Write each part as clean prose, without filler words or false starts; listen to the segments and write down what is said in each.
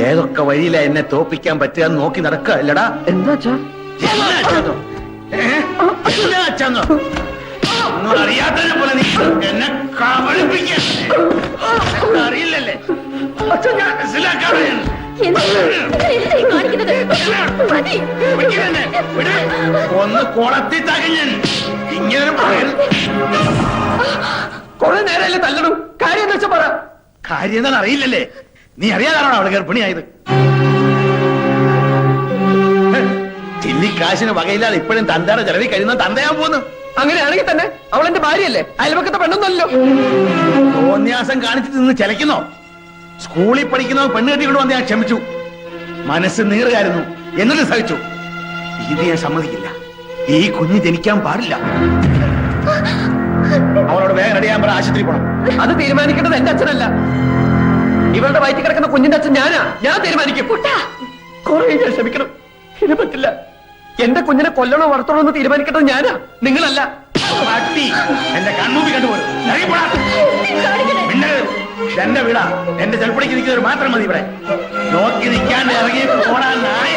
ഏതൊക്കെ വഴിയില എന്നെ തോപ്പിക്കാൻ പറ്റുക നോക്കി നടക്കുക അല്ലടാ. എന്താ അറിയാത്തതിനെ പോലെ നീ എന്നെ അറിയില്ലല്ലേ? മനസ്സിലാക്കാതെ ഒന്ന് കുളത്തി തകഞ്ഞൻ ഇങ്ങനെ കൊറേ നേരമല്ലേ തല്ലണു. കാര്യം എന്താ വെച്ചാ പറ. കാര്യം എന്താണെന്ന് അറിയില്ലല്ലേ? നീ അറിയാതാണോ അവള് ഗർഭിണിയായത്? ചില്ലിക്കാശിന് വകയില്ലാതെ ഇപ്പോഴും തന്തയുടെ ചെലവിൽ കഴിയുന്ന തന്തയാൻ പോന്നു. അങ്ങനെയാണെങ്കിൽ തന്നെ അവൾ എന്റെ ഭാര്യയല്ലേ, അയൽവക്കത്തെ പെണ്ണൊന്നല്ലോ. തോന്യാസം കാണിച്ചിട്ട് നിന്ന് ചെലക്കുന്നോ? സ്കൂളിൽ പഠിക്കുന്നവ പെണ്ണ് കെട്ടിക്കൊണ്ട് വന്ന് ഞാൻ ക്ഷമിച്ചു. മനസ്സ് നീറുകയായിരുന്നു, എന്നിട്ട് സഹിച്ചു. ഇത് ഞാൻ സമ്മതിക്കില്ല. ഈ കുഞ്ഞ് ജനിക്കാൻ പാടില്ല. അവളോട് വേഗം റെഡിയാൻ പറ, ആശുപത്രി പോണം. അത് തീരുമാനിക്കേണ്ടത് എന്റെ അച്ഛനല്ല. ഇവളുടെ വയറ്റിൽ കിടക്കുന്ന കുഞ്ഞിന്റെ അച്ഛൻ ഞാനാ. ഞാൻ തീരുമാനിക്കും. കുറെ ഞാൻ ക്ഷമിക്കണം, ഇത് പറ്റില്ല. എന്റെ കുഞ്ഞിനെ കൊല്ലണോ വളർത്തണോ എന്ന് തീരുമാനിക്കേണ്ടത് ഞാനാ, നിങ്ങളല്ല. എന്റെ കണ്ണൂപ്പി കണ്ടുപോലും എന്റെ വീടാ. എന്റെ ചെലപ്പടിക്ക് നിൽക്കുന്നവർ മാത്രം മതി ഇവിടെ. നോക്കി നിൽക്കാണ്ട് ഇറങ്ങി പോടാൻ നായ.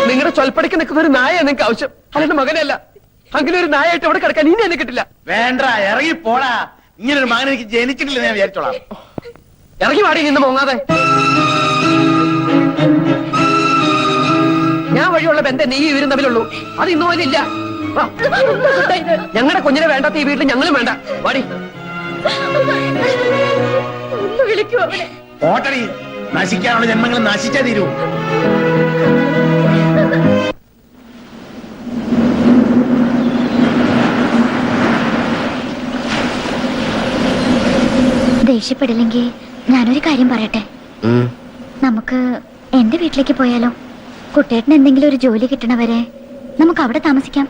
നിങ്ങളുടെ ചൊൽപ്പടിക്ക് നിൽക്കുന്ന ഒരു നായ നിങ്ങൾക്ക് ആവശ്യം, അല്ലെന്റെ മകനല്ല. അങ്ങനെ ഒരു നായായിട്ട് അവിടെ കിടക്കാൻ ഇനി എന്നെ കിട്ടില്ല. വേണ്ട, ഇറങ്ങി പോടാ. ഇങ്ങനെ ഒരു മകൻ എനിക്ക് ജനിച്ചിട്ടില്ല ഞാൻ വിചാരിച്ചോളാം. ഇറങ്ങി വാടി നിന്ന് മോങ്ങാതെ. ഞാൻ വഴിയുള്ള ബന്ധം നീ ഇവരും തമ്മിലുള്ളൂ, അത് ഇന്നു പോലും ഇല്ല. ഞങ്ങളുടെ കുഞ്ഞിനെ വേണ്ടാത്ത ഈ വീട്ടിൽ ഞങ്ങളും വേണ്ട. വാടി. ഓട്ടടി, നശിക്കാനുള്ള ജന്മങ്ങൾ നശിച്ചാ തീരൂ. ദേഷ്യപ്പെടില്ലെങ്കിൽ ഞാനൊരു കാര്യം പറയട്ടെ. നമുക്ക് എന്റെ വീട്ടിലേക്ക് പോയാലോ? കുട്ടേട്ടന് എന്തെങ്കിലും ഒരു ജോലി കിട്ടണവരെ നമുക്ക് അവിടെ താമസിക്കാം.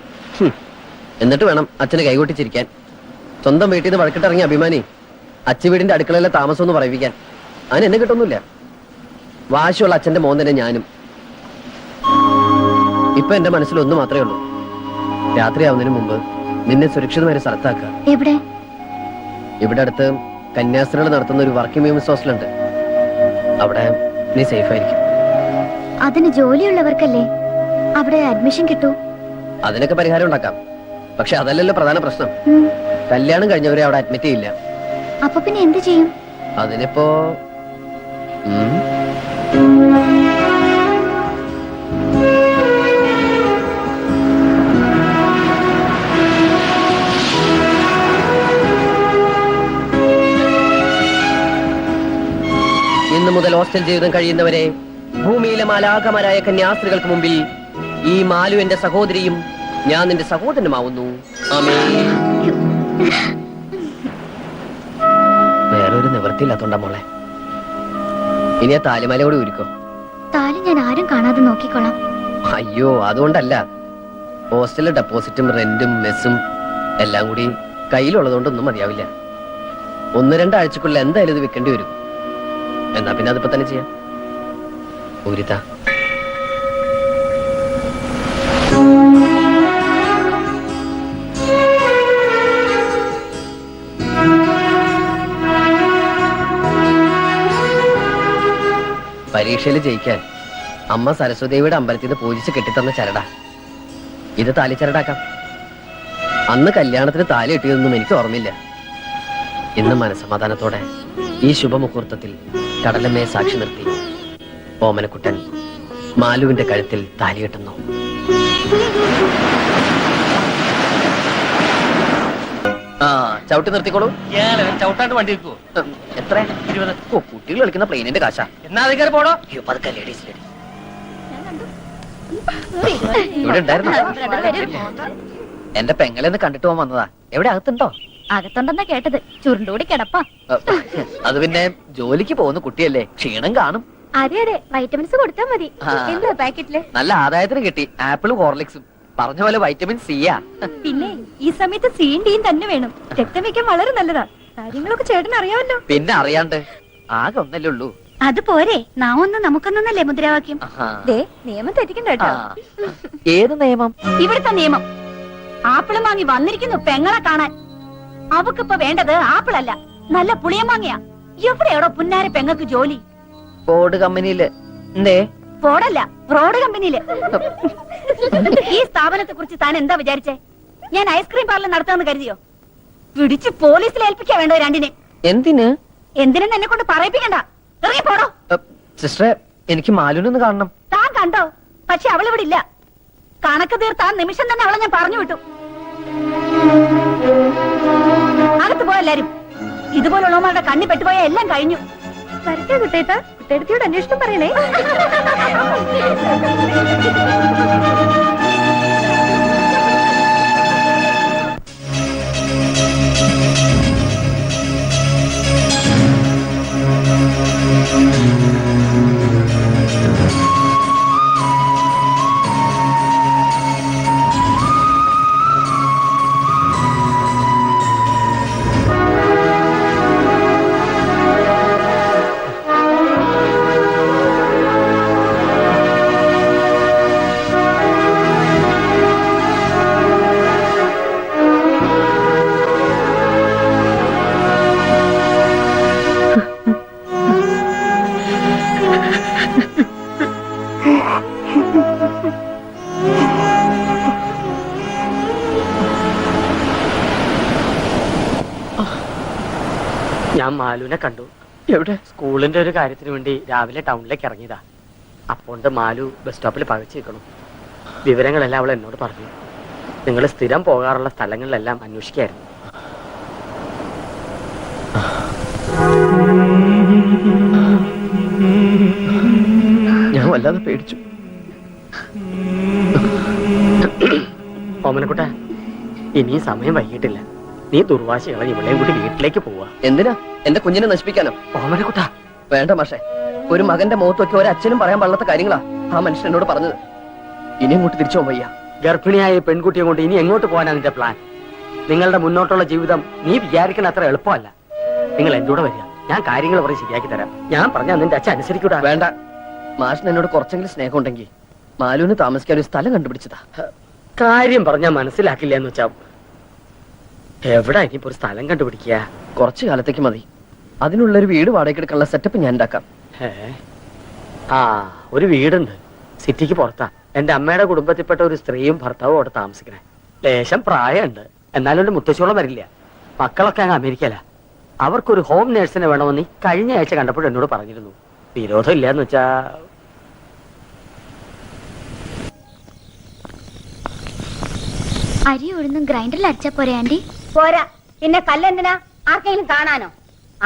എന്നിട്ട് വേണം അച്ഛന് കൈകൊട്ടിച്ചിരിക്കാൻ. സ്വന്തം വീട്ടിൽ നിന്ന് വഴക്കിട്ടിറങ്ങിയ അഭിമാനി അച്ഛ വീടിന്റെ അടുക്കളയിലെ താമസം എന്ന് പറയിപ്പിക്കാൻ. അതിന് എന്നെ കിട്ടൊന്നുമില്ല. വാശിയുള്ള അച്ഛന്റെ മോൻ തന്നെ ഞാനും. ഇപ്പൊ എന്റെ മനസ്സിൽ ഒന്ന് മാത്രമേ ഉള്ളൂ, രാത്രിയാവുന്നതിന് മുമ്പ് നിന്നെ സുരക്ഷിതമായി സ്ഥലത്താക്കുക. എവിടെ? ഇവിടെ അടുത്ത് കന്യാസ്ത്രീകൾ നടത്തുന്ന ഒരു വർക്കിംഗ് വിമൻസ് ഹോസ്റ്റലുണ്ട്. അവിടെ നീ സേഫ് ആയിരിക്കും. അതിന് ജോലിയുള്ളവർക്കല്ലേ അവിടെ അഡ്മിഷൻ കിട്ടൂ. അതിനൊക്കെ പരിഹാരം ഉണ്ടാക്കാം. പക്ഷെ അതല്ലല്ലോ പ്രധാന പ്രശ്നം. കല്യാണം കഴിഞ്ഞവരെ അവിടെ അഡ്മിറ്റ് ചെയ്യില്ല. അപ്പൊ പിന്നെ എന്ത് ചെയ്യും? അതിനിപ്പോ ഇന്നു മുതൽ ഹോസ്റ്റൽ ജീവിതം കഴിയുന്നവരെ ഭൂമിയിലെ മാലാഖമാരായ കന്യാസ്ത്രീകൾക്ക് മുമ്പിൽ ഈ മാലു എന്റെ സഹോദരിയും ഞാൻ നിന്റെ സഹോദരനുമാവുന്നു. വേറൊരു നിവൃത്തിയില്ലാത്തോണ്ടാ മോളെ. ഇനി ആ താലിമാല കൂടി ഊരിക്കോ. താലി ഞാൻ ആരും കാണാതെ നോക്കിക്കോളാം. അയ്യോ, അതുകൊണ്ടല്ല. ഹോസ്റ്റലിലെ ഡെപ്പോസിറ്റും റെന്റും മെസ്സും എല്ലാം കൂടി കയ്യിലുള്ളതുകൊണ്ടൊന്നും മതിയാവില്ല. 1-2 ആഴ്ചക്കുള്ളിൽ എന്തായാലും ഇത് വിൽക്കേണ്ടി വരും. എന്നാ പിന്നെ അതിപ്പോ തന്നെ ചെയ്യാം. ഊരിത. പരീക്ഷയിൽ ജയിക്കാൻ അമ്മ സരസ്വതിയുടെ അമ്പലത്തിൽ നിന്ന് പൂജിച്ച് കെട്ടിത്തന്ന ചരടാ ഇത്. താലിച്ചരടാക്കാം. അന്ന് കല്യാണത്തിന് താലി കിട്ടിയതൊന്നും എനിക്ക് ഓർമ്മയില്ല. ഇന്ന് മനസമാധാനത്തോടെ ഈ ശുഭമുഹൂർത്തത്തിൽ കടലമ്മയെ സാക്ഷി നിർത്തി ഓമനക്കുട്ടൻ മാലുവിന്റെ കഴുത്തിൽ താലി കെട്ടുന്നു. ആ, ചവിട്ടി നിർത്തിക്കോളൂ. ചവിട്ടാണ്ട് വണ്ടി വെക്കുവോ? എത്ര? 20. ഓ, കുട്ടികൾ കളിക്കുന്ന പ്ലെയിനിന്റെ കാശാ. എന്നാ അധികാരം പോടോ. അയ്യോ, പതുക്കെ ലേഡീസ്. ഇവിടെ ഉണ്ടായിരുന്നു. എന്റെ പെങ്ങളെന്ന് കണ്ടിട്ട് പോകാൻ വന്നതാ. എവിടെ അകത്തുണ്ടോ? അകത്തുണ്ടെന്നാ കേട്ടത്. ചുരുണ്ടുകൂടി കിടപ്പാ. അത് പിന്നെ ജോലിക്ക് പോകുന്ന കുട്ടിയല്ലേ, ക്ഷീണം കാണും. അതെ അതെ, വൈറ്റമിൻസ് കൊടുത്താ മതി. എന്താ പാക്കറ്റില്? നല്ല ആദായത്തിന് കിട്ടി. ആപ്പിളും ഹോർലിക്സും. പറഞ്ഞ പോലെ വൈറ്റമിൻ സിയാ. പിന്നെ ഈ സമയത്ത് സിയും ഡിയും തന്നെ വേണം. രക്തം വെക്കാൻ വളരെ നല്ലതാ. കാര്യങ്ങളൊക്കെ ചേട്ടൻ അറിയാമല്ലോ. പിന്നെ അറിയാണ്ട്. ആകെ ഒന്നല്ലേ ഉള്ളൂ. അത് പോരെ നാം ഒന്ന് നമുക്കൊന്നല്ലേ മുദ്രാവാക്യം ദേ നിയമം തെറ്റിക്കണ്ട കേട്ടോ. ഏത് നിയമം? ഇവിടുത്തെ നിയമം. ആപ്പിളും വാങ്ങി വന്നിരിക്കുന്നു പെങ്ങളെ കാണാൻ. അവക്കിപ്പോ വേണ്ടത് ആപ്പിളല്ല, നല്ല പുളിയമാങ്ങയാ. എവിടെയാടോ പുന്നാര പെങ്ങൾക്ക് ജോലി? ബോർഡ് കമ്പനിയില്. എന്തേ? ഫോർഡല്ല, റോഡ് കമ്പനിയില്. ഈ സ്ഥാപനത്തെ കുറിച്ച് താൻ എന്താ വിചാരിച്ചേ? ഞാൻ ഐസ്ക്രീം പാർലർ നടത്താമെന്ന് കരുതിയോ? പിടിച്ച് പോലീസിൽ ഏൽപ്പിക്കാ വേണ്ടോ രണ്ടിനെ? എന്തിന്? എന്തിനെന്ന് എന്നെ കൊണ്ട് പറയിപ്പിക്കണ്ട. ഇറങ്ങി പോടോ. സിസ്റ്ററെ, എനിക്ക് മാലുനൊന്ന് കാണണം. താൻ കണ്ടോ? പക്ഷെ അവളിവിടെ ഇല്ല. കണക്ക് തീർത്താൻ നിമിഷം തന്നെ അവളെ ഞാൻ പറഞ്ഞു വിട്ടു. അകത്ത് പോയ എല്ലാരും. ഇതുപോലുള്ളവന്മാരുടെ കണ്ണി പെട്ടുപോയ എല്ലാം കഴിഞ്ഞു. വരട്ടെ കുട്ടേട്ട, കുട്ടേടത്തിയോട് അന്വേഷണം പറയണേ. ഞാൻ മാലുവിനെ കണ്ടു. എവിടെ? സ്കൂളിന്റെ ഒരു കാര്യത്തിന് വേണ്ടി രാവിലെ ടൗണിലേക്ക് ഇറങ്ങിയതാ. അപ്പോണ്ട് മാലു ബസ് സ്റ്റോപ്പിൽ പകച്ചു നിൽക്കണം. വിവരങ്ങളെല്ലാം അവൾ എന്നോട് പറഞ്ഞു. നിങ്ങൾ സ്ഥിരം പോകാറുള്ള സ്ഥലങ്ങളിലെല്ലാം അന്വേഷിക്കായിരുന്നു. ഞാൻ വല്ലാതെ പേടിച്ചു. ഓമനക്കുട്ട, ഇനിയും സമയം വൈകിട്ടില്ല. നീ ദുർവാശി കളഞ്ഞ് ഇവിടെയും കൂടി വീട്ടിലേക്ക് പോവാ. എന്തിനാ? എന്റെ കുഞ്ഞിനെ നശിപ്പിക്കാനോ? ഓമനക്കുട്ട, വേണ്ട മാഷെ. ഒരു മകന്റെ മുഖത്തൊക്കെ ഒരു അച്ഛനും പറയാൻ പാടില്ലാത്ത കാര്യങ്ങളാ ആ മനുഷ്യൻ എന്നോട് പറഞ്ഞത്. ഇനി അങ്ങോട്ട് തിരിച്ചു പോകാൻ വയ്യ. ഗർഭിണിയായ പെൺകുട്ടിയെ കൊണ്ട് ഇനി എങ്ങോട്ട് പോകാനാ നിന്റെ പ്ലാൻ? നിങ്ങളുടെ മുന്നോട്ടുള്ള ജീവിതം നീ വിചാരിക്കുന്ന അത്ര എളുപ്പമല്ല. നിങ്ങൾ എന്റെ കൂടെ വരിക, ഞാൻ കാര്യങ്ങൾ പറയും ശരിയാക്കി തരാം. ഞാൻ പറഞ്ഞാൽ നിന്റെ അച്ഛൻ അനുസരിക്കൂടാ. വേണ്ട. മാഷിന് എന്നോട് കുറച്ചെങ്കിലും സ്നേഹം ഉണ്ടെങ്കിൽ മാലുവിന് താമസിക്കാൻ ഒരു സ്ഥലം കണ്ടുപിടിച്ചതാ. കാര്യം പറഞ്ഞാൽ മനസ്സിലാക്കില്ല എന്ന് വെച്ചാ എവിടെ ഇനിയിപ്പോ ഒരു സ്ഥലം കണ്ടുപിടിക്കുക? കുറച്ചു കാലത്തേക്ക് മതി. അതിനുള്ളൊരു വീട് വാടകയ്ക്ക് എടുക്കാനുള്ള സെറ്റപ്പ് ഞാൻ ഉണ്ടാക്കാം. ആ, ഒരു വീടുണ്ട് സിറ്റിക്ക് പുറത്താ. എന്റെ അമ്മയുടെ കുടുംബത്തിൽപ്പെട്ട ഒരു സ്ത്രീയും ഭർത്താവും അവിടെ താമസിക്കണേ. ലേശം പ്രായമുണ്ട്, എന്നാലും ഒരു മുത്തശ്ശോളം വരില്ല. മക്കളൊക്കെ അങ്ങ് അമേരിക്കല. അവർക്കൊരു ഹോം നേഴ്സിനെ വേണമെന്ന് കഴിഞ്ഞ ആഴ്ച കണ്ടപ്പോൾ എന്നോട് പറഞ്ഞിരുന്നു. വിരോധം ഇല്ലാന്ന് വെച്ചാ അരി ഉഴുന്നും ഗ്രൈൻഡറിൽ അരച്ചാ പോരെ ആന്റി? പോരാ, പിന്നെ കല്ലെന്തിനാ? ആർക്കെങ്കിലും കാണാനോ?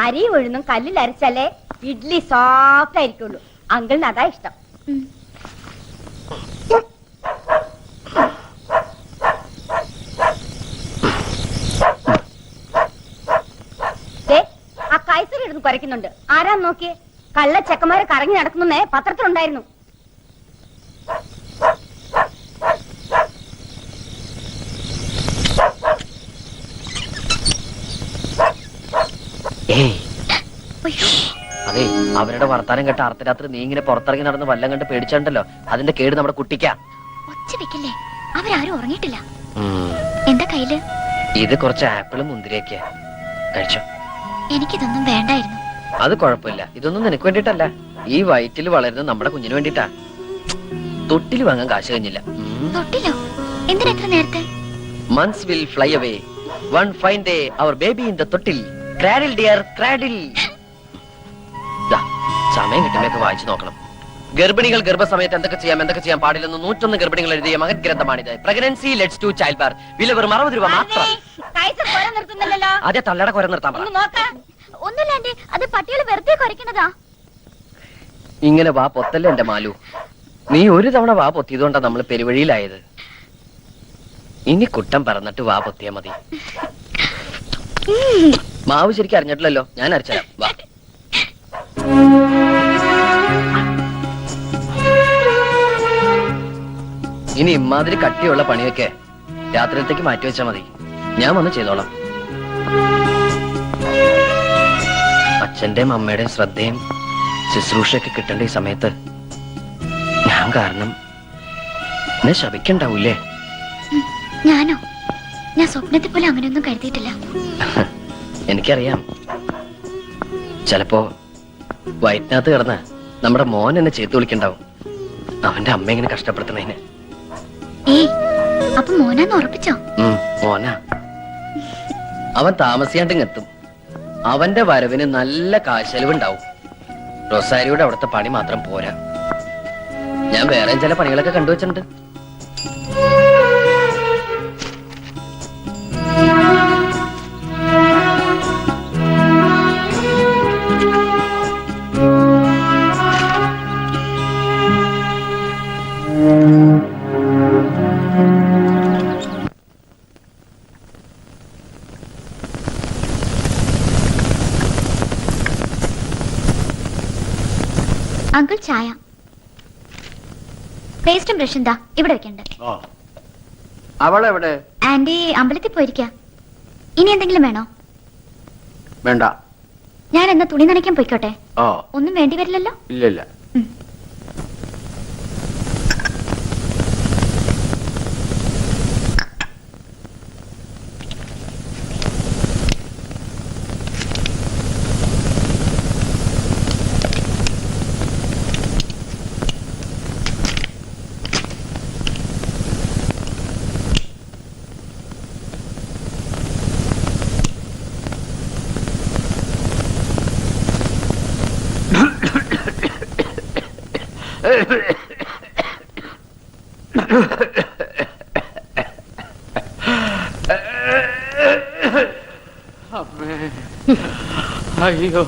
അരി ഉഴുന്നും കല്ലിൽ അരച്ചാലേ ഇഡ്ലി സോഫ്റ്റ് ആയിരിക്കുള്ളൂ. അങ്കിളിന് അതാ ഇഷ്ടം. ആ കൈസറി എടുത്ത് കുരയ്ക്കുന്നുണ്ട്. ആരാന്ന് നോക്കിയേ. കള്ള ചെക്കന്മാരെ കറങ്ങി നടക്കുന്നേ പത്രത്തിലുണ്ടായിരുന്നു. അതെ, അവരുടെ വർത്താനം കേട്ട അർദ്ധരാത്രി നീ ഇങ്ങനെ പുറത്തിറങ്ങി നടന്ന് വല്ലം കണ്ട് പേടിച്ചിട്ടുണ്ടല്ലോ, അതിന്റെ കേട് നമ്മുടെ കുട്ടിക്കാ. ഒച്ച വെക്കില്ലേ, അവരാരും ഉറങ്ങിയിട്ടില്ല. എന്താ കയ്യില്? ഇത് കുറച്ച് ആപ്പിളും മുന്തിരിയൊക്കെ. കഴിച്ചോ? എനിക്കിതൊന്നും വേണ്ടായിരുന്നു. അത് കുഴപ്പമില്ല, ഇതൊന്നും നിനക്ക് വേണ്ടിട്ടല്ല. ഈ വയറ്റിൽ വളരുന്ന നമ്മുടെ കുഞ്ഞിന് വേണ്ടിട്ടാ. തൊട്ടിൽ വാങ്ങാൻ കാശ് കഴിഞ്ഞില്ല. തൊട്ടിലോ? എന്തിനാ എത്ര നേരത്തെ? Months will fly away. One fine day, our baby in the തൊട്ടിൽ. Cradle dear, cradle. സമയം കിട്ടുമ്പോഴൊക്കെ വായിച്ചു നോക്കണം. ഗർഭിണികൾ ഗർഭസമയത്ത് എന്തൊക്കെ ചെയ്യാൻ പാടില്ലെന്ന് 101 ഗർഭിണികൾ എഴുതിയ മകൻ ഗ്രന്ഥമാണിത്. Pregnancy leads to child birth. വില വെറും 60 രൂപ മാത്രം. ആദ്യ തള്ളയുടെ കുര നിർത്താൻ പറ. ഒന്നുമില്ല ആന്റി, അത് പട്ടികൾ വെറുതെ കുരയ്ക്കുന്നതാ. ഇങ്ങനെ വാ പൊത്തല്ലേ എന്റെ മാലു. നീ ഒരു തവണ വാ പൊത്തിയതുകൊണ്ടാ നമ്മൾ പെരുവഴിയിലായത്. ഇനി കുട്ടം പറന്നിട്ട് വാ പൊത്തിയാ മതി. മാവ് ശരിക്കും അറിഞ്ഞിട്ടില്ലല്ലോ, ഞാൻ അരച്ചരാം. വാ. ഇനി ഇമാതിരി കട്ടിയുള്ള പണിയൊക്കെ രാത്രിയിലത്തേക്ക് മാറ്റി വെച്ചാൽ മതി. ഞാൻ വന്ന് ചെയ്തോളാം. അച്ഛന്റെയും അമ്മയുടെയും ശ്രദ്ധയും ശുശ്രൂഷയൊക്കെ കിട്ടേണ്ട ഈ സമയത്ത് ഞാൻ കാരണം എന്നെ ശപിക്കണ്ടാവൂലേ? ഞാനോ? ഞാൻ സ്വപ്നത്തെ പോലെ അങ്ങനെയൊന്നും കരുതിയിട്ടില്ല. എനിക്കറിയാം. ചിലപ്പോ വയറ്റിനകത്ത് കിടന്ന് നമ്മുടെ മോൻ എന്നെ ചേർത്ത് വിളിക്കണ്ടാവും, അവന്റെ അമ്മ ഇങ്ങനെ കഷ്ടപ്പെടുത്തുന്നതിന്. ഏയ്, അപ്പൊ മോനാന്ന് ഉറപ്പിച്ചോ? മോനാ. അവൻ താമസിയാണ്ടിങ്ങെത്തും. അവന്റെ വരവിന് നല്ല കാശെലവുണ്ടാവും. റൊസാരിയുടെ അവിടുത്തെ പണി മാത്രം പോരാ, ഞാൻ വേറെ ചില പണികളൊക്കെ കണ്ടുവച്ചിട്ടുണ്ട്. അങ്കിൾ ചായ. പേസ്റ്റും ബ്രഷും ദാ ഇവിടെ വെക്കണ്ട്. അവളെവിടെ? ആന്റി അമ്പലത്തിൽ പോയിരിക്ക. ഇനി എന്തെങ്കിലും വേണോ? വേണ്ട. ഞാൻ എന്നാ തുണി നനയ്ക്കാൻ പോയിക്കോട്ടെ? ഓ, ഒന്നും വേണ്ടി വരില്ലല്ലോ. ഇല്ല. അയ്യോ,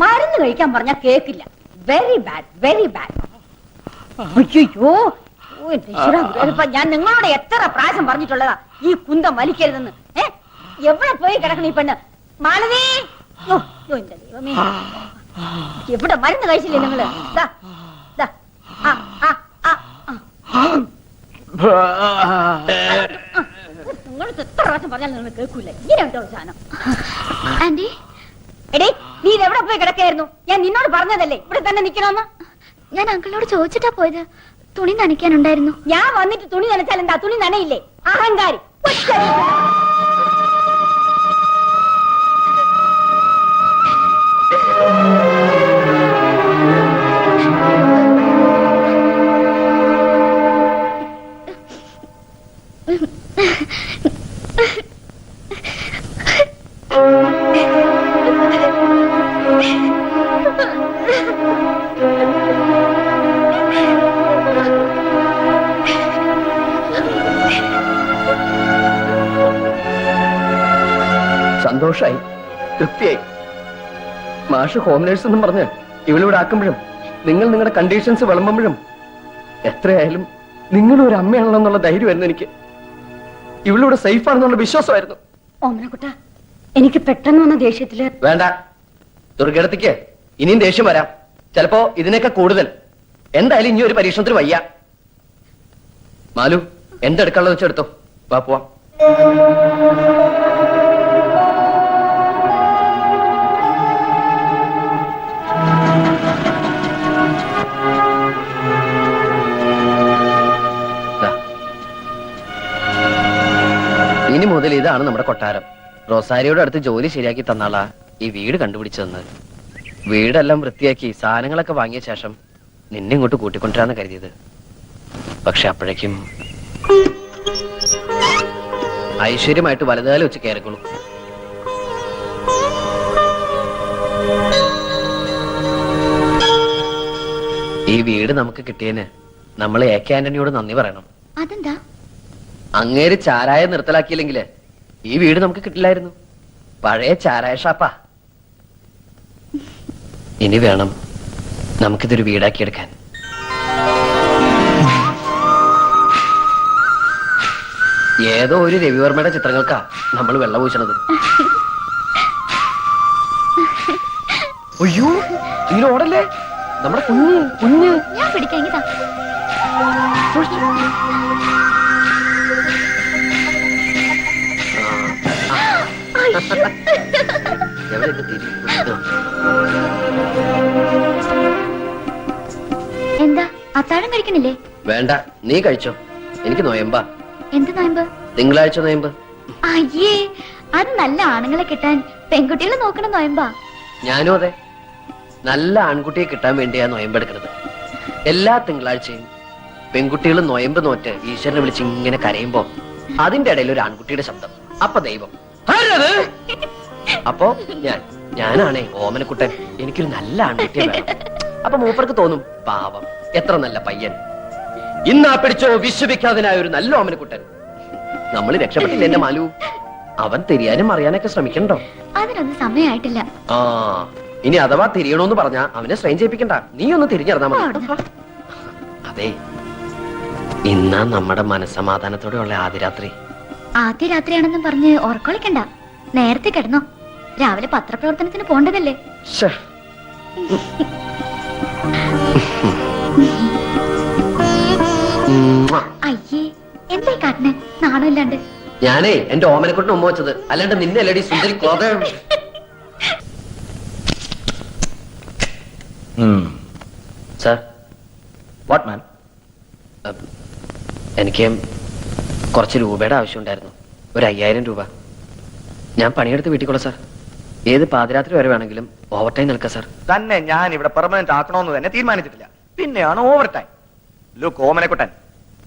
മരുന്ന് കഴിക്കാൻ പറഞ്ഞാ കേക്കില്ല. Very bad, very bad. അയ്യോ, ഞാൻ നിങ്ങളോട് എത്ര പ്രാവശ്യം പറഞ്ഞിട്ടുള്ളതാ ഈ കുന്തം വലിക്കരുതെന്ന്. എവിടെ പോയി കിടക്കണം ഈ പെണ്ണ്? മാലതി, എന്റെ ദൈവമേ, എവിടെ മരുന്ന് കഴിച്ചില്ലേ നിങ്ങള്? നിങ്ങൾക്ക് എത്ര പ്രാവശ്യം പറഞ്ഞാൽ നിങ്ങൾ കേൾക്കൂല. ഇങ്ങനെ ഉണ്ടോ സാധനം? ആന്റി, എടേ, നീ ഇതെവിടെ പോയി കിടക്കായിരുന്നു? ഞാൻ നിന്നോട് പറഞ്ഞതല്ലേ ഇവിടെ തന്നെ നിക്കണമെന്ന്. ഞാൻ അങ്കിളിനോട് ചോദിച്ചിട്ടാ പോയത്. തുണി നനയ്ക്കാനുണ്ടായിരുന്നു. ഞാൻ വന്നിട്ട് തുണി നനച്ചാൽ എന്താ? തുണി നനയില്ലേ? അഹങ്കാരി. സന്തോഷായി, തൃപ്തിയായി. മാഷ് ഹോം നേഴ്സ് എന്നും പറഞ്ഞ് ഇവളിവിടെ ആക്കുമ്പോഴും നിങ്ങൾ നിങ്ങളുടെ കണ്ടീഷൻസ് വിളമ്പുമ്പോഴും എത്രയായാലും നിങ്ങളൊരു അമ്മയാണെന്നുള്ള ധൈര്യമായിരുന്നു എനിക്ക്. ഇവളിവിടെ സേഫ് ആണെന്നുള്ള വിശ്വാസമായിരുന്നു. ഓമനക്കുട്ട, എനിക്ക് പെട്ടെന്ന് വന്ന ദേഷ്യത്തില്. വേണ്ട, ദുർഘടത്തിക്ക് ഇനിയും ദേഷ്യം വരാം, ചിലപ്പോ ഇതിനൊക്കെ കൂടുതൽ. എന്തായാലും ഇനി ഒരു പരീക്ഷണത്തിന് വയ്യ. മാലു, എന്റെ അടുക്കള വെച്ചെടുത്തോ, വാ പോവാം. ഇനി മുതൽ ഇതാണ് നമ്മുടെ കൊട്ടാരം. റൊസാരിയോടെ അടുത്ത് ജോലി ശരിയാക്കി തന്നാളാ ഈ വീട് കണ്ടുപിടിച്ചതെന്ന്. വീടെല്ലാം വൃത്തിയാക്കി സാധനങ്ങളൊക്കെ വാങ്ങിയ ശേഷം നിന്നെ ഇങ്ങോട്ട് കൂട്ടിക്കൊണ്ടിരാന്ന് കരുതിയത്. പക്ഷെ അപ്പോഴേക്കും ഐശ്വര്യമായിട്ട് വലതുകാലം വെച്ച് കയറിക്കൊള്ളു. ഈ വീട് നമുക്ക് കിട്ടിയതിന് നമ്മൾ എ കെ ആന്റണിയോട് നന്ദി പറയണം. അതെന്താ? അങ്ങേര് ചാരായ നിർത്തലാക്കിയില്ലെങ്കില് ഈ വീട് നമുക്ക് കിട്ടില്ലായിരുന്നു. പഴയ ചാരായ ഷാപ്പാ. ഇനി വേണം നമുക്കിതൊരു വീടാക്കിയെടുക്കാൻ. ഏതോ ഒരു രവിവർമ്മയുടെ ചിത്രങ്ങൾക്കാ നമ്മൾ വെള്ളം പൂശണത്. അയ്യോ, ഇങ്ങനെ ഓടല്ലേ, നമ്മുടെ കുഞ്ഞ് കുഞ്ഞ്. ഞാൻ പിടിക്കാം. ഇതാ. എവിടെ എന്താ അത്താഴം കഴിക്കണില്ലേ? വേണ്ട, നീ കഴിച്ചോ. എനിക്ക് നോയമ്പാ. എന്ത് നോയമ്പ്? തിങ്കളാഴ്ച നോയമ്പ്. അയ്യേ, അത് നല്ല ആണുങ്ങളെ കിട്ടാൻ പെൺകുട്ടികളെ നോക്കണം നോയമ്പാ. ഞാനും അതെ, നല്ല ആൺകുട്ടിയെ കിട്ടാൻ വേണ്ടിയാ നോയമ്പെടുക്കുന്നത്. എല്ലാ തിങ്കളാഴ്ചയും പെൺകുട്ടികൾ നോയമ്പ് നോറ്റ് ഈശ്വരനെ വിളിച്ച് ഇങ്ങനെ കരയുമ്പോ അതിന്റെ ഇടയിൽ ഒരു ആൺകുട്ടിയുടെ ശബ്ദം. അപ്പൊ ദൈവം. അപ്പോ ഞാനാണേ ഓമനക്കുട്ടൻ. എനിക്കൊരു നല്ല ആൺകുട്ടിയെ വേണം. അപ്പൊ മൂപ്പർക്ക് തോന്നും, പാവം എത്ര നല്ല പയ്യൻ, ഇന്നാ പിടിച്ചോ വിശ്വവിഖ്യാതനായ ഒരു നല്ല ഓമനക്കുട്ടൻ. നമ്മൾ രക്ഷപ്പെട്ടില്ല എന്റെ മാലു. അവൻ തിരിയാനും അറിയാനൊക്കെ ശ്രമിക്കണ്ടോ? അതിനൊന്നും സമയമായിട്ടില്ല. ആ, ഇനി അഥവാ തിരിയണോന്ന് പറഞ്ഞാ അവനെ സ്ട്രെയിൻ ചെയ്യിപ്പിക്കണ്ട. നീ ഒന്ന് തിരിഞ്ഞിറങ്ങാ മതി. അതെ, ഇന്നാ നമ്മുടെ മനസ്സമാധാനത്തോടെയുള്ള ആദ്യ രാത്രി. ആദ്യ രാത്രിയാണെന്നും പറഞ്ഞ് ഓർക്കൊളിക്കണ്ട. നേരത്തെ കിടന്നോ, രാവിലെ പത്രപ്രവർത്തനത്തിന് പോണ്ടതല്ലേ. ശ്ശേ. അയ്യേ, എന്തായി കാട്ടിന് നാണമില്ലാണ്ട്? ഞാനേ എന്റെ ഓമനക്കുട്ടിന് ഉമ്മ വെച്ചത്, അല്ലാണ്ട് നിന്നെ അല്ലടി സുന്ദരി ക്ലോത. സാർ. What man? എനിക്ക് കുറച്ച് രൂപയുടെ ആവശ്യമുണ്ടായിരുന്നു. ഒരു 5000 രൂപ. ഞാൻ പണിയെടുത്ത് വീട്ടിൽ സാർ. ഏത് പാതിരാത്രി വരെ വേണമെങ്കിലും ഓവർ ടൈം നിൽക്കാം സാർ. തന്നെ ഞാൻ ഇവിടെ പെർമനന്റ് ആക്കണമെന്ന് തന്നെ തീരുമാനിച്ചിട്ടില്ല. പിന്നെയാണ് over time. Look Omanakuttan,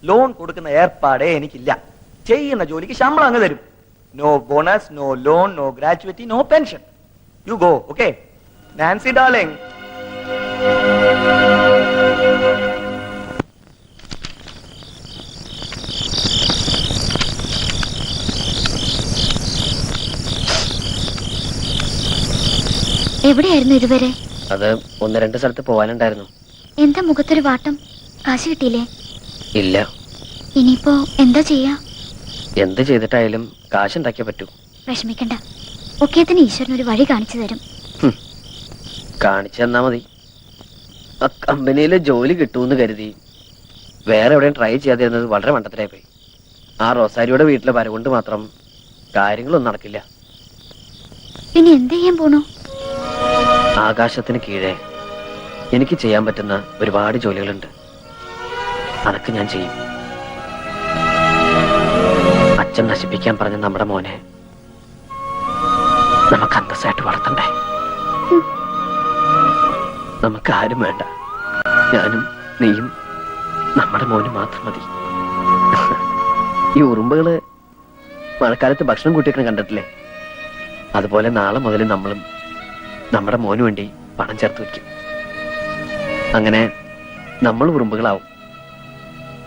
loan കൊടുക്കുന്ന ഏർപ്പാടേ എനിക്കില്ല. ചെയ്യുന്ന ജോലിക്ക് ശമ്പളം അങ്ങ് തരും. No bonus, no loan, no gratuity, no pension. You go. Okay Nancy darling. എവിടെയായിരുന്നു ഇതുവരെ? അത് 1-2 സ്ഥലത്ത് പോവാനുണ്ടായിരുന്നു. എന്താ മുഖത്തൊരു വാട്ടം? കാശ് കിട്ടിയില്ലേ? ഇല്ല. ഇനിയിപ്പോ എന്താ ചെയ്യാ? എന്ത് ചെയ്തിട്ടായാലും കാശുണ്ടാക്കിയേ പറ്റൂ. വിഷമിക്കണ്ട, ഒക്കേത്തിന് ഈശ്വരൻ ഒരു വഴി കാണിച്ചു തരും. കാണിച്ചു തന്നാ മതി. ആ കമ്പനിയിലെ ജോലി കിട്ടൂന്ന് കരുതി വേറെ എവിടെയും ട്രൈ ചെയ്യാതിരുന്നത് വളരെ മണ്ടത്തിലായി പോയി. ആ റോസാരിയുടെ വീട്ടിലെ വരവുകൊണ്ട് മാത്രം കാര്യങ്ങളൊന്നും നടക്കില്ല. പിന്നെ എന്ത് ചെയ്യാൻ പോണു? ആകാശത്തിന് കീഴെ എനിക്ക് ചെയ്യാൻ പറ്റുന്ന ഒരുപാട് ജോലികളുണ്ട്. അതൊക്കെ ഞാൻ ചെയ്യും. അച്ഛൻ നശിപ്പിക്കാൻ പറഞ്ഞ നമ്മുടെ മോനെ നമുക്ക് അന്തസ്സായിട്ട് വളർത്തണ്ടേ? നമുക്ക് ആരും വേണ്ട. ഞാനും നീയും നമ്മുടെ മോനും മാത്രം മതി. ഈ ഉറുമ്പുകള് മഴക്കാലത്ത് ഭക്ഷണം കൂട്ടിയൊക്കെ കണ്ടിട്ടില്ലേ? അതുപോലെ നാളെ മുതൽ നമ്മളും നമ്മുടെ മോന് വേണ്ടി പണം ചേർത്ത് വയ്ക്കും. അങ്ങനെ നമ്മൾ ഉറുമ്പുകളാവും.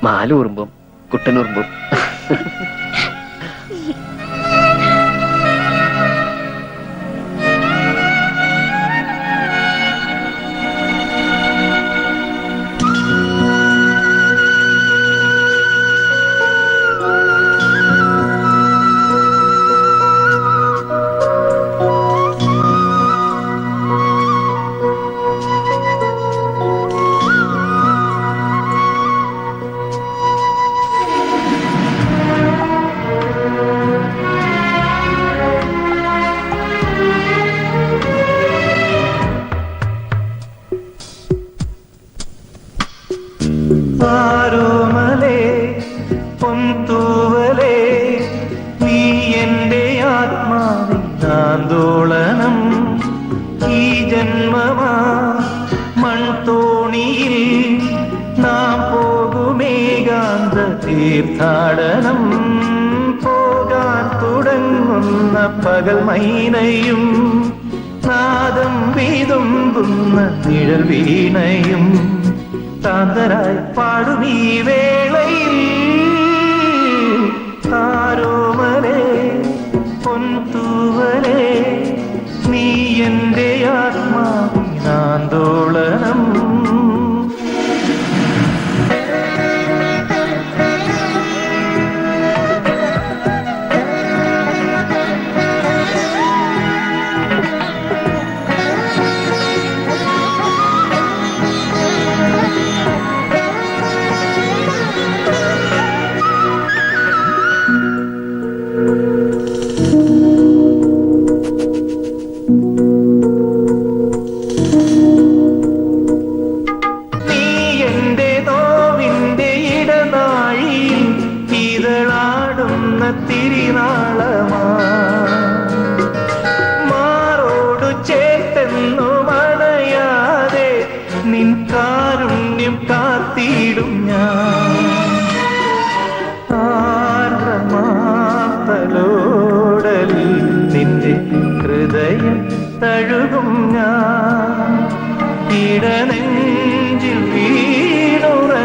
മാലു ഉറുമ്പും കുട്ടനുറുമ്പും. ആരോമലേ പൊന്തൂവലേ നീ എൻ്റെ ആത്മാവിനാന്തോളനം. ഈ ജന്മമാ മൺതോണിയിൽ നാം പോകുമേകാന്ത തീർത്ഥാടനം. പോകാൻ തുടങ്ങുന്ന പകൽ മൈനയും നാദം വീതുമ്പുന്ന നിഴൽ വീണയും താന്തരായി പാടുമീ വേളയിൽ. ആരോമലേ പൊന്തൂവലേ നീ എൻ്റെ ആത്മാവിനാന്തോളനം. നെഞ്ചിൽ വീണുറങ്ങിയിടും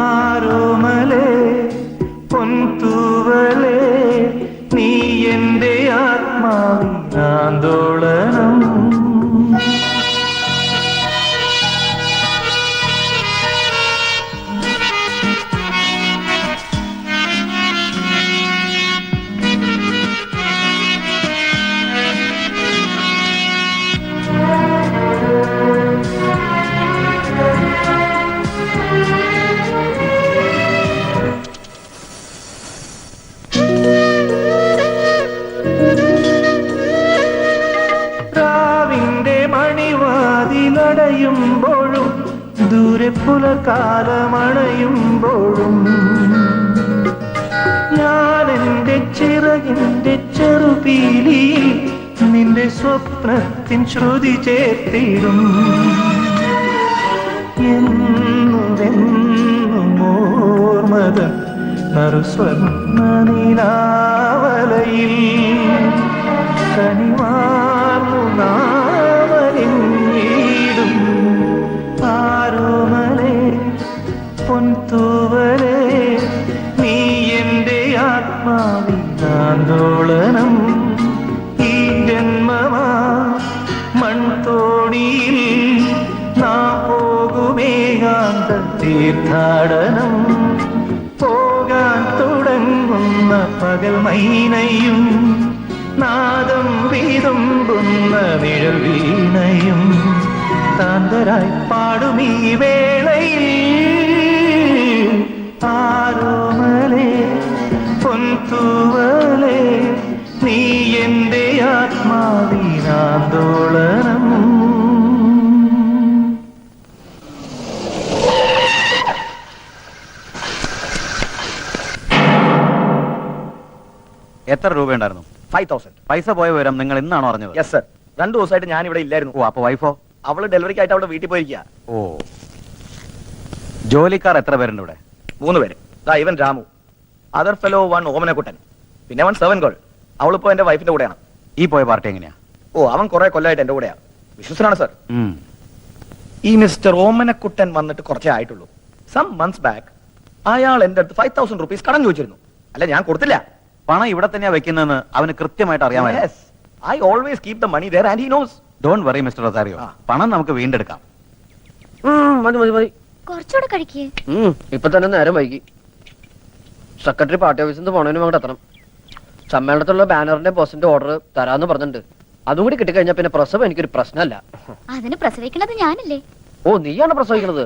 ആരോമലേ പൊൻതൂവലേ നീ എന്റെ ആത്മാവിനാന്തോളനം ുമ്പോഴും ദൂരെ പുലകാലമണയുമ്പോഴും ഞാൻ എന്റെ ചിറകിന്റെ ചെറുപീലിയിൽ നിന്റെ സ്വപ്നത്തിൻ ശ്രുതി ചേർത്തിടും എന്നുമെന്നും ഓർമ്മത നറുസ്വർണ്ണ നിലാവലയിൽ കനിവാർന്നു നാവലിടും ആരോമലേ പൊൻതൂവലേ നീ എന്റെ ആത്മാവിനാന്തോളനം ഈ ജന്മമാ മൺതോണിയിൽ നാം പോകുമേകാന്ത തീർത്ഥാടനം പോകാൻ തുടങ്ങുന്ന പകൽ മൈനയും നാദം വീതുമ്പുന്ന നിഴൽ വീണയും താന്തരായി പാടുമീ വേളയിൽ ആരോമലേ പൊൻതൂവലേ നീ എന്റെ ആത്മാവിനാന്തോളനം എത്ര രൂപയുണ്ടായിരുന്നു? 5000. പൈസ പോയ വിവരം നിങ്ങൾ ഇന്നാണോ അറിഞ്ഞത്? Yes sir. 2 ദിവസമായിട്ട് ഞാൻ ഇവിടെ ഇല്ലായിരുന്നു. ഓ, അപ്പൊ വൈഫോ? അവള് ഡെലിവറിക്കായിട്ട് അവിടെ വീട്ടിൽ പോയിരിക്കുക. ഓ, ജോലിക്കാർ എത്ര പേരുണ്ട് ഇവിടെ? 3 പേര്. ഇവൻ രാമു, അതർ ഫെലോ 1 ഓമനക്കുട്ടൻ, പിന്നെ 1 സെവൻ ഗേൾ. അവളിപ്പോ എന്റെ വൈഫിന്റെ കൂടെയാണ്. ഈ പോയ പാർട്ടി എങ്ങനെയാ? ഓ, അവൻ കുറെ കൊല്ലമായിട്ട് എന്റെ കൂടെയാണ്. വിശ്വസനാണ് സർ. ഉം. ഈ മിസ്റ്റർ ഓമനക്കുട്ടൻ വന്നിട്ട് കുറച്ചേ ആയിട്ടുള്ളൂ. സം മന്ത്സ് ബാക്ക് അയാൾ എന്റെ അടുത്ത് 5000 rupees കടം ചോദിച്ചിരുന്നു. അല്ല, ഞാൻ കൊടുത്തില്ല. പണം ഇവിടെ തന്നെയാ വെക്കുന്നതെന്ന് അവന് കൃത്യമായിട്ട് അറിയാമല്ലോ. Yes, I always keep the money there and he knows. Don't worry mister Rosario, പണം നമുക്ക് വീണ്ടെടുക്കാം. മതി മതി മതി. കുറച്ചുകൂടെ കഴിക്കേ. ഇപ്പൊ തന്നെ നേരം വൈകി. സെക്രട്ടറി പാർട്ടി ഓഫീസിൽ നിന്ന് പോണതിനും അങ്ങോട്ട് എത്തണം. സമ്മേളനത്തിലുള്ള ബാനറിന്റെ ബോസിന്റെ ഓർഡർ തരാന്ന് പറഞ്ഞിട്ടുണ്ട്. അതും കൂടി കിട്ടിക്കഴിഞ്ഞാൽ പിന്നെ പ്രസവം എനിക്കൊരു പ്രശ്നമല്ല. അതിന് പ്രസവിക്കണത് ഞാനല്ലേ? ഓ, നീയാണ് പ്രസവിക്കണത്?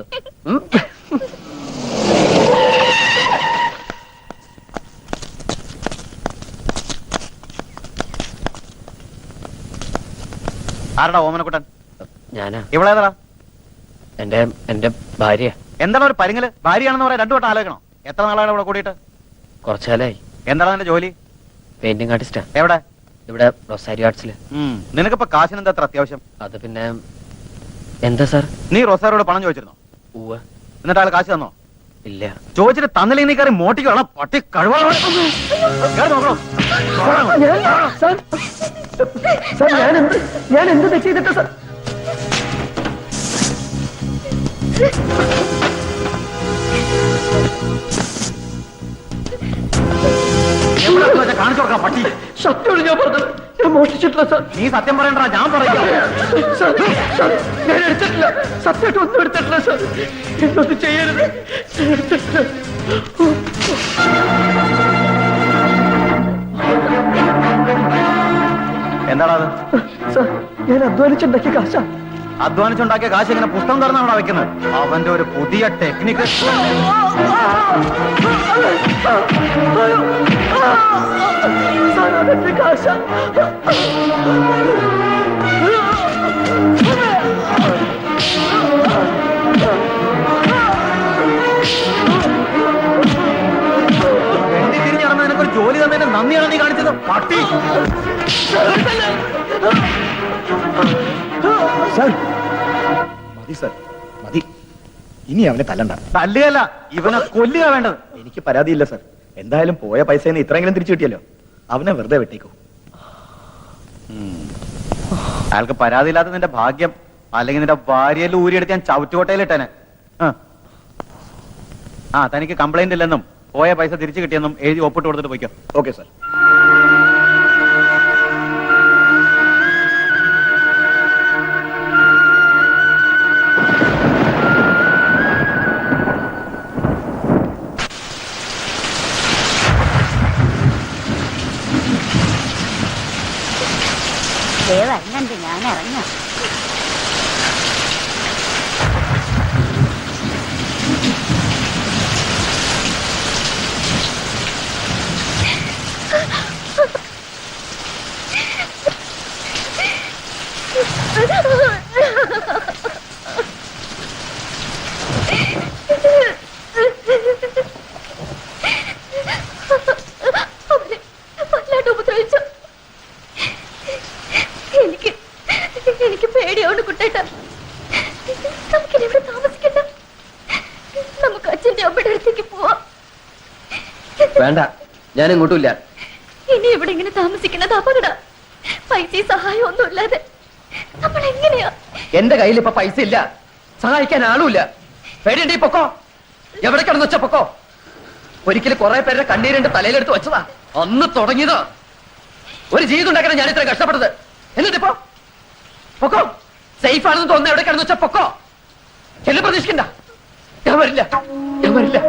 ആരടാ ഓമനക്കുട്ടൻ? ഞാനാ. ഇവളേതാ? എന്റെ ഭാര്യ. എന്താണ് ഒരു പരിങ്ങല്? ഭാര്യയാണെന്ന് പറയാൻ 2 വട്ടം ആലോചിക്കണം. എത്ര നാളാണ് ഇവിടെ കൂടിയിട്ട്? കുറച്ചാലായി. എന്താണ് നിന്റെ ജോലി? പെയിന്റിംഗ് ആർട്ടിസ്റ്റാ. എവിടെ? ഇവിടെ റൊസാരി ആർട്സില്. നിനക്കിപ്പോ കാശിന് എന്താ അത്ര അത്യാവശ്യം? അത് പിന്നെ എന്താ സാർ? നീ റൊസാരിയോട് പണം ചോദിച്ചിരുന്നോ? ഉവ്വ്. എന്നിട്ട് ആൾ കാശ് തന്നോ? ഇല്ല. ചോദിച്ചിട്ട് തന്നില്ലെങ്കിൽ നീ കയറി മോട്ടിക്കണം. പട്ടി കഴിവാ. ഞാൻ എന്ത് തെറ്റ് ചെയ്തിട്ട് സർ? കാണിച്ചു കൊടുക്കാം പട്ടി. സത്യമാണ് ഞാൻ പറഞ്ഞത്. ഞാൻ മോഷ്ടിച്ചിട്ടില്ല സർ. നീ സത്യം പറയണ്ട, ഞാൻ പറയാം. ഞാൻ എടുത്തിട്ടില്ല. സത്യമായിട്ട് ഒന്നും എടുത്തിട്ടില്ല സർ. എന്നൊന്നും ചെയ്യരുത്. എന്താണത്? സർ, ഞാൻ അധ്വാനിച്ചുണ്ടാക്കിയ കാശാ. അധ്വാനിച്ചുണ്ടാക്കിയ കാശ് ഇങ്ങനെ പുസ്തകം തുറന്നാണ് അവിടെ വെക്കുന്നത്. അവന്റെ ഒരു പുതിയ ടെക്നിക്ക്. കാശാ. തിരിഞ്ഞു നടന്ന നിനക്കൊരു ജോലി തന്നതിന് നന്ദിയാണ് നീ കാണിച്ചത്, പട്ടി. മതി സർ, മതി. ഇനി അവനെ തല്ലണ്ട. തല്ലുകയല്ല, ഇവനെ കൊല്ലുക വേണ്ടത്. എനിക്ക് പരാതിയില്ല സർ. എന്തായാലും പോയ പൈസ ഇത്രയെങ്കിലും തിരിച്ചു കിട്ടിയല്ലോ. അവനെ വെറുതെ വെട്ടിക്കോ. അയാൾക്ക് പരാതിയില്ലാത്ത നിന്റെ ഭാഗ്യം. അല്ലെങ്കിൽ നിന്റെ ഭാര്യയിൽ ഊരിയെടുത്ത് ഞാൻ ചവിറ്റുകോട്ടയിലിട്ടേനെ. തനിക്ക് കംപ്ലൈന്റ് ഇല്ലെന്നും പോയ പൈസ തിരിച്ചു കിട്ടിയെന്നും എഴുതി ഒപ്പിട്ട് കൊടുത്തിട്ട് പോയിക്കോ. Okay sir. ദേവരുന്നുണ്ട്, ഞാൻ ഇറങ്ങാം. ഉപദ്രവിച്ചു. എനിക്ക് പേടിയോണ്ട് കുട്ടേട്ട. നമുക്കിനി ഇവിടെ താമസിക്കണ്ട. നമുക്ക് അച്ഛന്റെ അമ്മയുടെ അടുത്തേക്ക് പോവാം. വേണ്ട, ഞാൻ ഇങ്ങോട്ടുമില്ല. ഇനി ഇവിടെ ഇങ്ങനെ താമസിക്കുന്നത് അപകട. പൈസ സഹായം ഒന്നും ഇല്ലാതെ നമ്മൾ എങ്ങനെയാ? എന്റെ കയ്യിൽ ഇപ്പൊ പൈസ ഇല്ല, സഹായിക്കാൻ ആളുമില്ല. പേടിയുണ്ട്, പൊക്കോ. എവിടെ കിടന്ന് വെച്ച പൊക്കോ. ഒരിക്കലും കുറെ പേരുടെ കണ്ണീരിന്റെ തലയിലെടുത്ത് വെച്ചതാ. അന്ന് തുടങ്ങിയതാ. ഒരു ജീവിതം ഉണ്ടാക്കാൻ ഞാൻ ഇത്ര കഷ്ടപ്പെട്ടത്. എന്നിട്ടിപ്പോ പൊക്കോ. സേഫ് ആണെന്ന് തോന്നുന്ന എവിടെ കിടന്ന് വെച്ച പൊക്കോ. എന്നെ പ്രതീക്ഷിക്കണ്ട. ഞാൻ വരില്ല, ഞാൻ വരില്ല.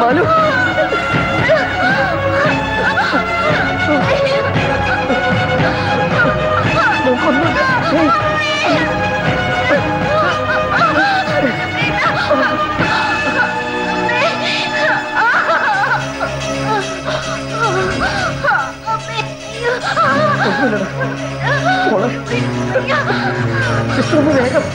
മാലു, വേഗം.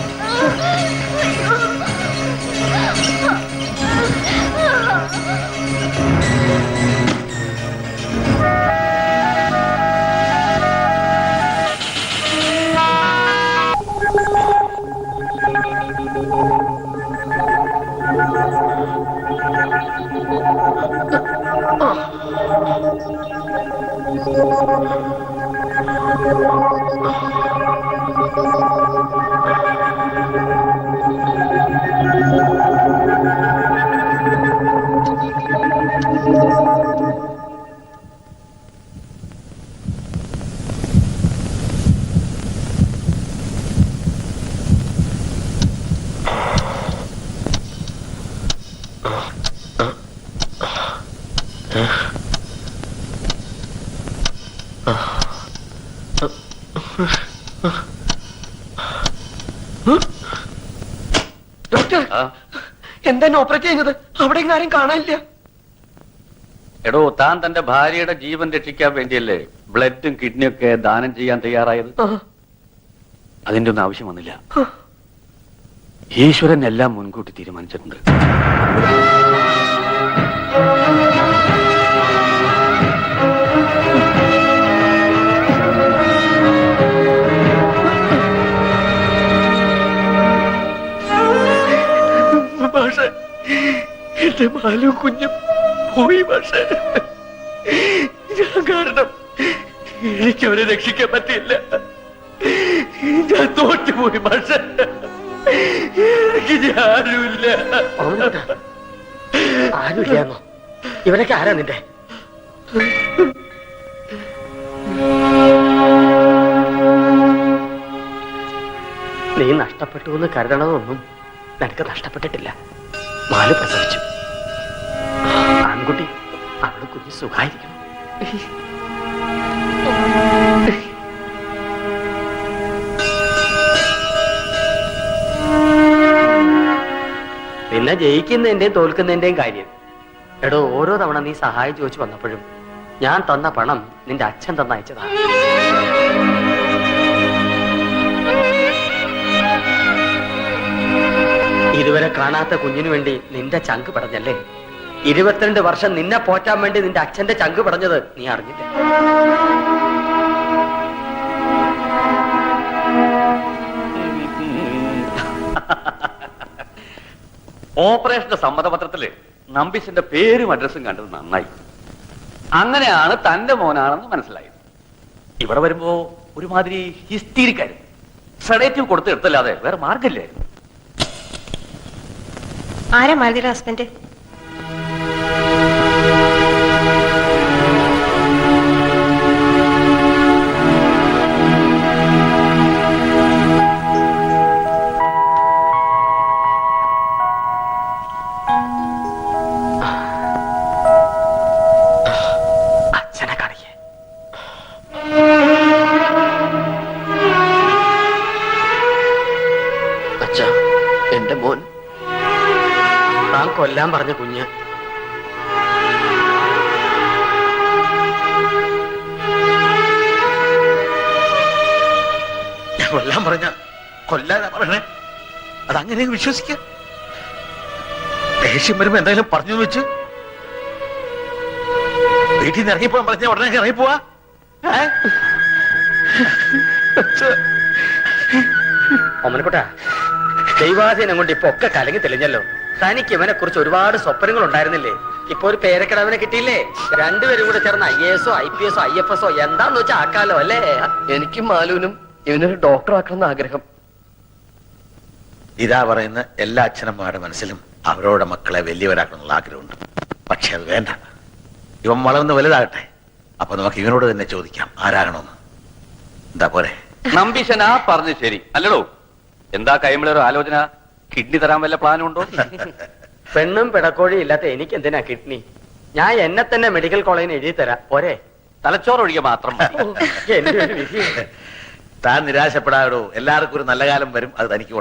ഡോക്ടർ, എന്താ ഓപ്പറേറ്റ് ചെയ്യുന്നത്? അവിടെ ആരും കാണാനില്ല. എടോ, താൻ തന്റെ ഭാര്യയുടെ ജീവൻ രക്ഷിക്കാൻ വേണ്ടിയല്ലേ ബ്ലഡും കിഡ്നിയും ഒക്കെ ദാനം ചെയ്യാൻ തയ്യാറായത്? അതിന്റെ ഒന്നും ആവശ്യം വന്നില്ല. ഈശ്വരൻ എല്ലാം മുൻകൂട്ടി തീരുമാനിച്ചിട്ടുണ്ട്. പക്ഷേ എന്റെ മാലു കുഞ്ഞും പോയി. പക്ഷേ ഞാൻ കാരണം എനിക്കവരെ രക്ഷിക്കാൻ പറ്റില്ല. ഞാൻ തോറ്റുപോയി. പക്ഷേ എനിക്ക് ആരുമില്ല. ആരുമില്ലാന്നോ? ഇവരൊക്കെ ആരാ നിന്റെ? നീ നഷ്ടപ്പെട്ടു എന്ന് കരുതണമെന്നൊന്നും നിനക്ക് നഷ്ടപ്പെട്ടിട്ടില്ല. മാലു പ്രസവിച്ചു. ആൺകുട്ടി അവള് നമ്മുടെ കുഞ്ഞ് സുഖായിരിക്കണം. പിന്നെ ജയിക്കുന്നതിന്റെയും തോൽക്കുന്നതിന്റെയും കാര്യം. എടോ, ഓരോ തവണ നീ സഹായം ചോദിച്ചു വന്നപ്പോഴും ഞാൻ തന്ന പണം നിന്റെ അച്ഛൻ തന്നയച്ചതാണ്. ഇതുവരെ കാണാത്ത കുഞ്ഞിനു വേണ്ടി നിന്റെ ചങ്ക് പടഞ്ഞല്ലേ? 22 വർഷം നിന്നെ പോറ്റാൻ വേണ്ടി നിന്റെ അച്ഛന്റെ ചങ്ക് പടഞ്ഞത് നീ അറിഞ്ഞില്ല. ഓപ്പറേഷന്റെ സമ്മതപത്രത്തില് നമ്പീശന്റെ പേരും അഡ്രസ്സും കണ്ടത് നന്നായി. അങ്ങനെയാണ് തന്റെ മോനാണെന്ന് മനസ്സിലായത്. ഇവിടെ വരുമ്പോ ഒരുമാതിരി ഹിസ്റ്റീരിക്കായിരുന്നു. സെഡേറ്റീവ് കൊടുത്ത് എടുത്തല്ലാതെ വേറെ മാർഗമില്ലായിരുന്നു. ആരാ മാരുതിയുടെ ഹസ്ബൻഡ്? അച്ഛനെ കാണിക്കേ. അച്ഛാ, എന്റെ മോൻ. താൻ കൊല്ലാൻ പറഞ്ഞ കുഞ്ഞ് കൊല്ലാൻ പറഞ്ഞ കൊല്ലാനാ പറയണേ? അതങ്ങനെ വിശ്വസിക്ക? ദേഷ്യം വരുമ്പോ എന്തായാലും പറഞ്ഞു വെച്ച് വീട്ടിൽ നിന്ന് ഇറങ്ങിപ്പോ പറഞ്ഞ ഉടനെ ഇറങ്ങിപ്പോവാ? ഒമനക്കുട്ട, ദൈവാധീനം കൊണ്ട് ഇപ്പൊ ഒക്കെ കലങ്ങി തെളിഞ്ഞല്ലോ. തനിക്ക് ഇവനെ കുറിച്ച് ഒരുപാട് സ്വപ്നങ്ങൾ ഉണ്ടായിരുന്നില്ലേ? ഇപ്പൊ ഒരു പേരക്കിടവനെ കിട്ടിയില്ലേ? രണ്ടുപേരും കൂടെ ചേർന്ന് IAS IPS IFS എന്താന്ന് വെച്ചാൽ ആക്കാലോ അല്ലേ? എനിക്കും മാലുവിനും ഇവനൊരു ഡോക്ടർ ആക്കണമെന്ന് ആഗ്രഹം. ഇതാ പറയുന്ന എല്ലാ അച്ഛനമ്മമാരുടെ മനസ്സിലും അവരോടെ മക്കളെ വലിയവരാക്കണമെന്നുള്ള ആഗ്രഹമുണ്ട്. പക്ഷെ അത് വേണ്ട. ഇവൻ വളർന്ന് വലുതാകട്ടെ. അപ്പൊ നമുക്ക് ഇവനോട് തന്നെ ചോദിക്കാം ആരാകണമെന്ന്. എന്താ പോരെ? നമ്പീശനാ പറഞ്ഞു ശരി അല്ലടോ. എന്താ കൈമളൊരു ആലോചന? കിഡ്നി തരാൻ വല്ല പ്ലാനും ഉണ്ടോ? പെണ്ണും പിടക്കോഴിയും ഇല്ലാത്ത എനിക്ക് എന്തിനാ കിഡ്നി? ഞാൻ എന്നെ തന്നെ മെഡിക്കൽ കോളേജിന് എഴുതി തരാം, പോരെ? തലച്ചോറ് ഒഴികെ മാത്രം മതി. എന്റെ ഒരു വിധി. താൻ നിരാശപ്പെടാടോ. എല്ലാവർക്കും ഒരു നല്ല കാലം വരും. അത് തനിക്ക്